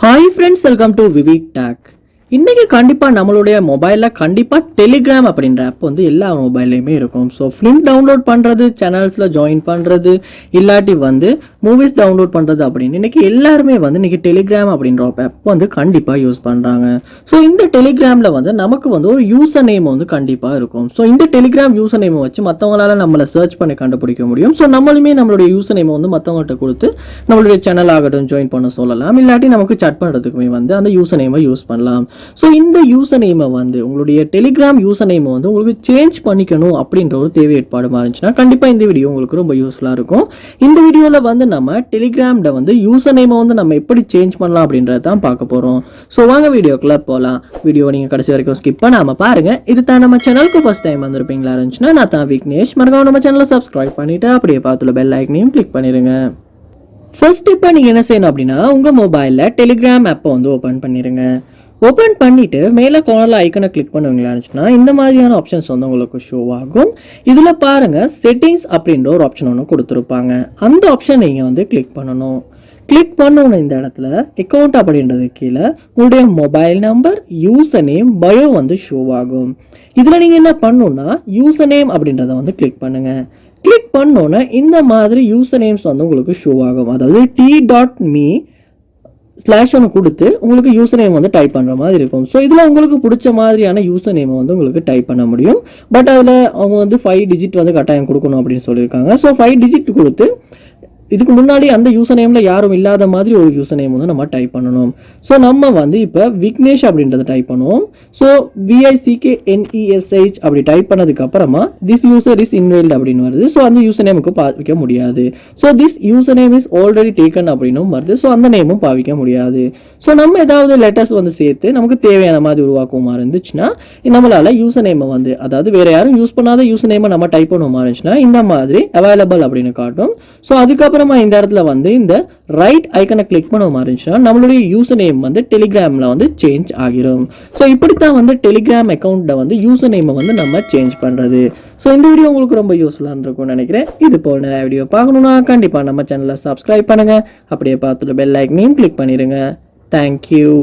Hi friends, welcome to VividTech. இன்னைக்கு கண்டிப்பா நம்மளுடைய மொபைல்ல கண்டிப்பா டெலிகிராம் அப்படின்ற ஆப் வந்து எல்லா மொபைல்லையுமே இருக்கும். ஸோ ஃபிலிம் டவுன்லோட் பண்றது, சேனல்ஸ்ல ஜாயின் பண்றது, இல்லாட்டி வந்து மூவிஸ் டவுன்லோட் பண்றது அப்படின்னு இன்னைக்கு எல்லாருமே வந்து இன்னைக்கு டெலிகிராம் அப்படின்ற ஆப் வந்து கண்டிப்பா யூஸ் பண்றாங்க. ஸோ இந்த டெலிகிராம்ல வந்து நமக்கு வந்து ஒரு யூசர் நேம் வந்து கண்டிப்பா இருக்கும். ஸோ இந்த டெலிகிராம் யூசர் நேம் வச்சு மற்றவங்களால நம்மளை சர்ச் பண்ணி கண்டுபிடிக்க முடியும். ஸோ நம்மளுமே நம்மளுடைய யூசர் நேம் வந்து மற்றவங்கள்ட்ட கொடுத்து நம்மளுடைய சேனல் ஆகட்டும் ஜாயின் பண்ண சொல்லலாம், இல்லாட்டி நமக்கு சாட் பண்ணுறதுக்குமே வந்து அந்த யூசர் நேமை யூஸ் பண்ணலாம். ஸோ இந்த யூசர் நேமை வந்து உங்களுடைய டெலிகிராம் யூசர் நேமை வந்து உங்களுக்கு சேஞ்ச் பண்ணிக்கணும் அப்படின்ற ஒரு தேவை ஏற்பாடு இருந்துச்சுன்னா கண்டிப்பாக இந்த வீடியோ உங்களுக்கு ரொம்ப யூஸ்ஃபுல்லாக இருக்கும். இந்த வீடியோவில் வந்து நம்ம டெலிகிராமில் வந்து யூசர் நேமை வந்து நம்ம எப்படி சேஞ்ச் பண்ணலாம் அப்படின்றத தான் பார்க்க போகிறோம். ஸோ வாங்க வீடியோக்குள்ளே போகலாம். வீடியோ நீங்கள் கடைசி வரைக்கும் ஸ்கிப் பண்ணாமல் பாருங்கள். இது தான் நம்ம சேனலுக்கு ஃபஸ்ட் டைம் வந்திருப்பீங்களா இருந்துச்சுன்னா நான் தான் விக்னேஷ். மறக்காம நம்ம சேனலை சப்ஸ்கிரைப் பண்ணிவிட்டு அப்படியே பார்த்துல பெல் ஐக்கனையும் கிளிக் பண்ணிடுங்க. ஃபர்ஸ்ட் இப்போ நீங்கள் என்ன செய்யணும் அப்படின்னா உங்கள் மொபைலில் டெலிகிராம் ஆப்பை வந்து ஓப்பன் பண்ணிடுங்க. ஓப்பன் பண்ணிவிட்டு மேலே கார்னரில் ஐக்கனை கிளிக் பண்ணுவீங்களா இருந்துச்சுன்னா இந்த மாதிரியான ஆப்ஷன்ஸ் வந்து உங்களுக்கு ஷோ ஆகும். இதில் பாருங்கள் செட்டிங்ஸ் அப்படின்ற ஒரு ஆப்ஷன் ஒன்று கொடுத்துருப்பாங்க. அந்த ஆப்ஷன் நீங்கள் வந்து கிளிக் பண்ணணும். கிளிக் பண்ணணும் இந்த இடத்துல அக்கௌண்ட் அப்படின்றது கீழே உங்களுடைய mobile number, user name, bio வந்து ஷோ ஆகும். இதில் நீங்கள் என்ன பண்ணணுன்னா யூசர் நேம் அப்படின்றத வந்து கிளிக் பண்ணுங்கள். கிளிக் பண்ணோன்னே இந்த மாதிரி யூசர் நேம்ஸ் வந்து உங்களுக்கு ஷோ ஆகும். அதாவது t.me ஸ்லாஷ் ஒன்று கொடுத்து உங்களுக்கு யூசர் நேம் வந்து டைப் பண்ணுற மாதிரி இருக்கும். ஸோ இதில் உங்களுக்கு பிடிச்ச மாதிரியான யூசர் நேமை வந்து உங்களுக்கு டைப் பண்ண முடியும். பட் அதில் அவங்க வந்து 5 டிஜிட் வந்து கட்டாயம் கொடுக்கணும் அப்படின்னு சொல்லியிருக்காங்க. ஸோ 5 டிஜிட் கொடுத்து இதுக்கு முன்னாடி அந்த யூசர் நேமில் யாரும் இல்லாத மாதிரி ஒரு யூசர் நேம் வந்து நம்ம டைப் பண்ணணும். ஸோ நம்ம வந்து இப்போ விக்னேஷ் அப்படின்றத டைப் பண்ணுவோம். ஸோ VICKNESH அப்படி டைப் பண்ணதுக்கப்புறமா திஸ் யூசர் இஸ் இன்வேல்ட் அப்படின்னு வருது. ஸோ அந்த யூசர் நேமுக்கு பாவிக்க முடியாது. So this user name is already taken அப்படின்னும் வருது. ஸோ அந்த நேமும் பாவிக்க முடியாது. ஸோ நம்ம ஏதாவது லெட்டர்ஸ் வந்து சேர்த்து நமக்கு தேவையான மாதிரி உருவாக்குமா இருந்துச்சுன்னா நம்மளால் யூசர் நேமை வந்து அதாவது வேறு யாரும் யூஸ் பண்ணாத யூசர் நேமை நம்ம டைப் பண்ணுவோமா இருந்துச்சுன்னா இந்த மாதிரி அவைலபிள் அப்படின்னு காட்டும். ஸோ அதுக்கப்புறம் இந்த இடத்துல வந்து இந்த ரைட் ஐக்கனை கிளிக் பண்ண இருந்துச்சுன்னா நம்மளுடைய யூசர் நேம் வந்து டெலிகிராமில் வந்து சேஞ்ச் ஆகிரும். ஸோ இப்படித்தான் வந்து டெலிகிராம் அக்கௌண்ட்டில் வந்து யூசர் நேமை வந்து நம்ம சேஞ்ச் பண்ணுறது. ஸோ இந்த வீடியோ உங்களுக்கு ரொம்ப யூஸ்ஃபுல்லாக இருக்கும்னு நினைக்கிறேன். இது போல் நிறைய வீடியோ பார்க்கணுன்னா கண்டிப்பாக நம்ம சேனலை சப்ஸ்கிரைப் பண்ணுங்கள். அப்படியே பார்த்துட்டு பெல் ஐக்கனையும் கிளிக் பண்ணிடுங்க. தேங்க்யூ.